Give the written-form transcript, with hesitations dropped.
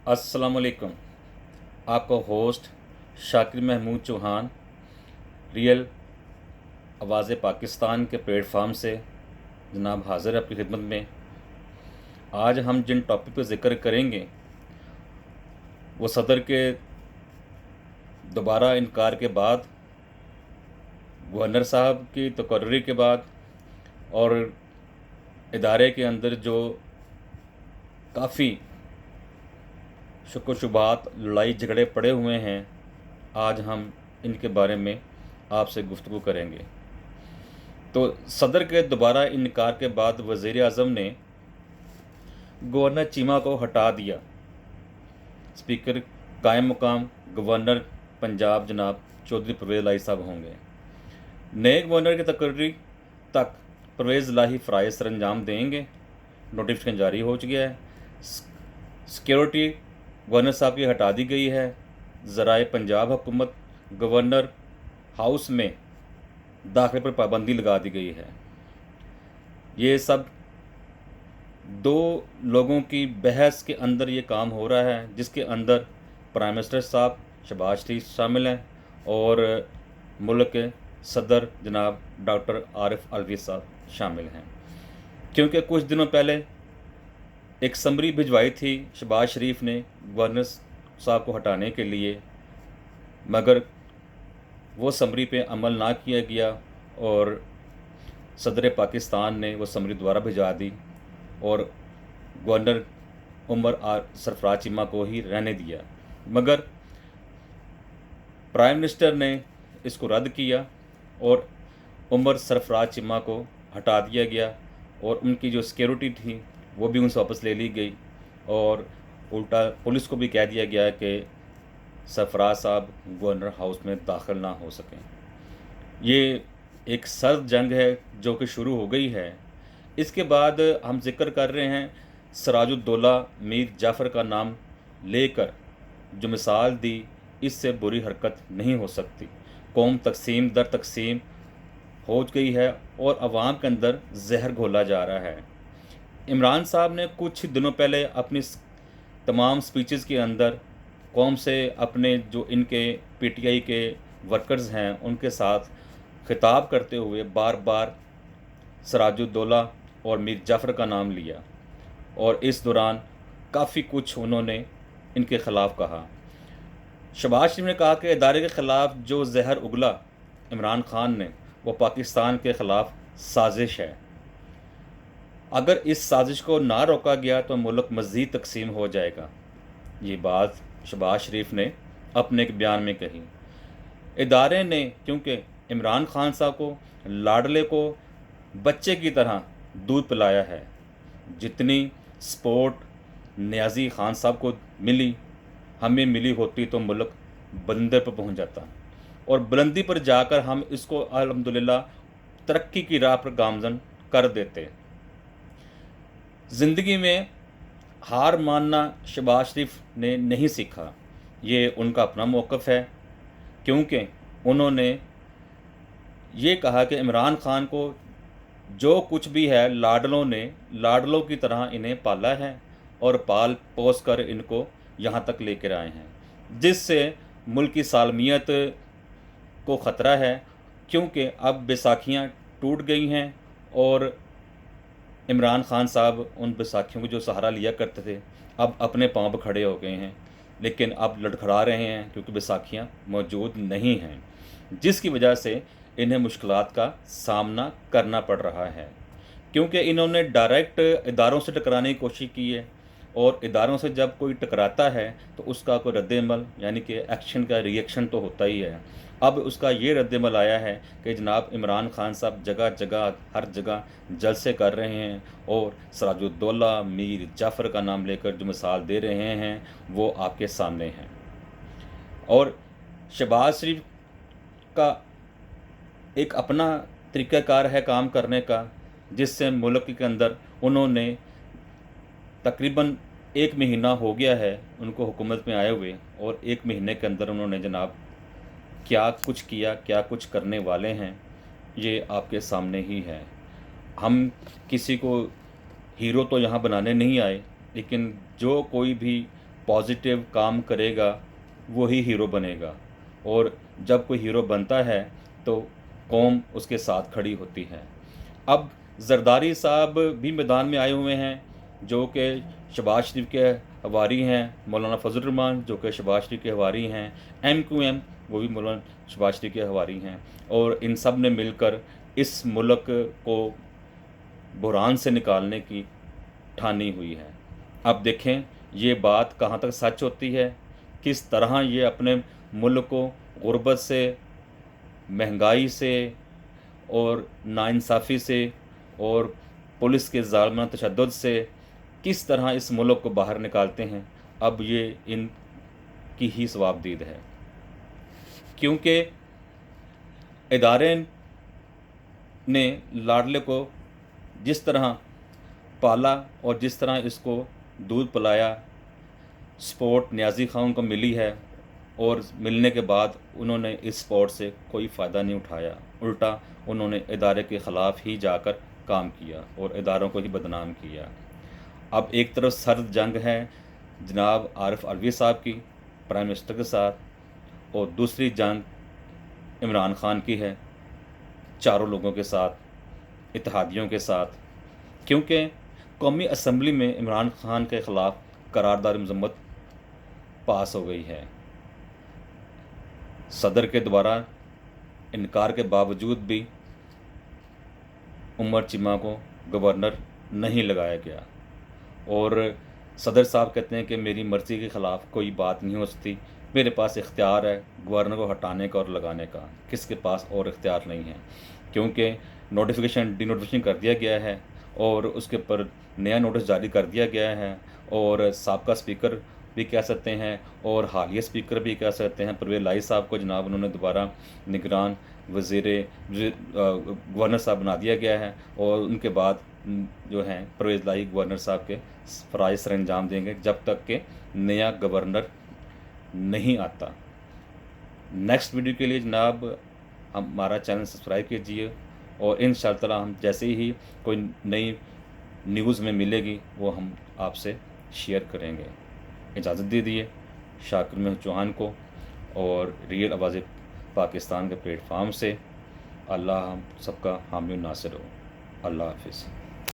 अस्सलामुअलैकुम। आपका host Shakir Mahmood Chauhan real आवाज़ पाकिस्तान के प्लेटफार्म से जनाब हाज़िर है आपकी खिदमत में। आज हम जिन टॉपिक पर ज़िक्र करेंगे वो सदर के दोबारा इनकार के बाद, गवर्नर साहब की तकर्री के बाद और इदारे के अंदर जो काफ़ी शुक्र शुबात लड़ाई झगड़े पड़े हुए हैं, आज हम इनके बारे में आपसे गुफ्तगू करेंगे। तो सदर के दोबारा इनकार के बाद वज़ीर आज़म ने गवर्नर चीमा को हटा दिया। स्पीकर कायम मुकाम गवर्नर पंजाब जनाब चौधरी परवेज़ इलाही साहब होंगे। नए गवर्नर की तकर्री तक परवेज़ इलाही फ़राइज़ सर अंजाम देंगे। नोटिफिकेशन जारी हो चुका है। सिक्योरिटी गवर्नर साहब की हटा दी गई है। ज़राए पंजाब हुकूमत गवर्नर हाउस में दाखिले पर पाबंदी लगा दी गई है। ये सब दो लोगों की बहस के अंदर ये काम हो रहा है, जिसके अंदर प्राइम मिनिस्टर साहब शहबाज शरीफ शामिल हैं और मुल्क के सदर जनाब डॉक्टर आरिफ अलवी साहब शामिल हैं। क्योंकि कुछ दिनों पहले एक समरी भिजवाई थी शहबाज शरीफ ने गवर्नर साहब को हटाने के लिए, मगर वो समरी पे अमल ना किया गया और सदर पाकिस्तान ने वो समरी दोबारा भिजवा दी और गवर्नर उमर सरफराज चीमा को ही रहने दिया। मगर प्राइम मिनिस्टर ने इसको रद्द किया और उमर सरफराज चीमा को हटा दिया गया और उनकी जो सिक्योरिटी थी वो भी उनसे वापस ले ली गई और उल्टा पुलिस को भी कह दिया गया कि सरफराज साहब गवर्नर हाउस में दाखिल ना हो सकें। ये एक सर्द जंग है जो कि शुरू हो गई है। इसके बाद हम जिक्र कर रहे हैं सिराजुद्दौला मीर जाफ़र का नाम लेकर जो मिसाल दी, इससे बुरी हरकत नहीं हो सकती। कौम तकसीम दर तकसीम हो गई है और अवाम के अंदर जहर घोला जा रहा है। इमरान साहब ने कुछ दिनों पहले अपनी तमाम स्पीचेस के अंदर कौम से अपने जो इनके पीटीआई के वर्कर्स हैं उनके साथ खिताब करते हुए बार बार सिराजुद्दौला और मीर जाफ़र का नाम लिया और इस दौरान काफ़ी कुछ उन्होंने इनके ख़िलाफ़ कहा। शहबाज शरीफ ने कहा कि इदारे के ख़िलाफ़ जो जहर उगला इमरान ख़ान ने, वो पाकिस्तान के ख़िलाफ़ साजिश है। अगर इस साजिश को ना रोका गया तो मुल्क मज़ीद तकसीम हो जाएगा। ये बात शहबाज शरीफ ने अपने एक बयान में कही। इदारे ने क्योंकि इमरान ख़ान साहब को, लाडले को बच्चे की तरह दूध पिलाया है, जितनी सपोर्ट नियाज़ी ख़ान साहब को मिली, हमें मिली होती तो मुल्क बंदर पर पहुंच जाता और बुलंदी पर जाकर हम इसको अल्हम्दुलिल्लाह तरक्की की राह पर गामज़न कर देते। ज़िंदगी में हार मानना शहबाज शरीफ ने नहीं सीखा। ये उनका अपना मौक़िफ़ है, क्योंकि उन्होंने ये कहा कि इमरान ख़ान को जो कुछ भी है लाडलों ने लाडलों की तरह इन्हें पाला है और पाल पोस कर इनको यहाँ तक लेकर आए हैं, जिससे मुल्क की सालमियत को ख़तरा है। क्योंकि अब बैसाखियाँ टूट गई हैं और इमरान ख़ान साहब उन बैसाखियों को जो सहारा लिया करते थे अब अपने पाँव पर खड़े हो गए हैं, लेकिन अब लड़खड़ा रहे हैं क्योंकि बैसाखियाँ मौजूद नहीं हैं, जिसकी वजह से इन्हें मुश्किलात का सामना करना पड़ रहा है। क्योंकि इन्होंने डायरेक्ट इदारों से टकराने की कोशिश की है और इदारों से जब कोई टकराता है तो उसका कोई रद्द-ए-अमल यानी कि एक्शन का रिएक्शन तो होता ही है। अब उसका ये रद्द-ए-अमल आया है कि जनाब इमरान ख़ान साहब जगह जगह हर जगह जलसे कर रहे हैं और सिराजुद्दौला मीर जाफ़र का नाम लेकर जो मिसाल दे रहे हैं वो आपके सामने हैं। और शहबाज शरीफ का एक अपना तरीक़ाकार है काम करने का, जिससे मुल्क के अंदर उन्होंने तकरीबन 1 महीना हो गया है उनको हुकूमत में आए हुए और 1 महीने के अंदर उन्होंने जनाब क्या कुछ किया, क्या कुछ करने वाले हैं, ये आपके सामने ही है। हम किसी को हीरो तो यहाँ बनाने नहीं आए, लेकिन जो कोई भी पॉजिटिव काम करेगा वही हीरो बनेगा, और जब कोई हीरो बनता है तो कौम उसके साथ खड़ी होती है। अब जरदारी साहब भी मैदान में आए हुए हैं, जो कि शहबाज शरीफ के हवारी हैं, मौलाना फजल रहमान जो कि शहबाज शरीफ के हवारी हैं, MQM वो भी मौलाना शहबाज शरीफ के हवारी हैं, और इन सब ने मिलकर इस मुल्क को बुहरान से निकालने की ठानी हुई है। अब देखें ये बात कहाँ तक सच होती है, किस तरह ये अपने मुल्क को गुर्बत से, महंगाई से और नाइंसाफ़ी से और पुलिस के ज़ालिमाना तशद्दुद से किस तरह इस मुल्क को बाहर निकालते हैं। अब ये इनकी ही सवाबदीद है, क्योंकि इदारे ने लाडले को जिस तरह पाला और जिस तरह इसको दूध पिलाया, स्पोर्ट न्याजी खान को मिली है, और मिलने के बाद उन्होंने इस स्पोर्ट से कोई फ़ायदा नहीं उठाया, उल्टा उन्होंने इदारे के ख़िलाफ़ ही जाकर काम किया और इदारों को ही बदनाम किया। अब एक तरफ सर्द जंग है जनाब आरिफ अलवी साहब की प्राइम मिनिस्टर के साथ, और दूसरी जंग इमरान खान की है चारों लोगों के साथ, इत्तेहादियों के साथ, क्योंकि कौमी असम्बली में इमरान खान के ख़िलाफ़ करारदाद मज़म्मत पास हो गई है। सदर के द्वारा इनकार के बावजूद भी उमर चिमा को गवर्नर नहीं लगाया गया, और सदर साहब कहते हैं कि मेरी मर्ज़ी के ख़िलाफ़ कोई बात नहीं हो सकती, मेरे पास इख्तियार है गवर्नर को हटाने का और लगाने का, किसके पास और इख्तियार नहीं है, क्योंकि नोटिफिकेशन डिनोटिफिकेशन कर दिया गया है और उसके ऊपर नया नोटिस जारी कर दिया गया है, और साबका स्पीकर भी कह सकते हैं और हालिया स्पीकर भी कह सकते हैं परवेज़ लाई साहब को जनाब उन्होंने दोबारा निगरान गवर्नर साहब बना दिया गया है, और उनके बाद जो हैं परवेज़ लाई गवर्नर साहब के फ़राइज़ सर अंजाम देंगे जब तक कि नया गवर्नर नहीं आता। नेक्स्ट वीडियो के लिए जनाब हमारा चैनल सब्सक्राइब कीजिए, और इंशाअल्लाह ताला हम जैसे ही कोई नई न्यूज़ में मिलेगी वो हम आपसे शेयर करेंगे। इजाज़त दे दिए शाकिर महमूद चौहान को और रियल आवाज़ पाकिस्तान के प्लेटफार्म से। अल्लाह हम सबका हामी और नासिर हो। अल्लाह हाफिज़।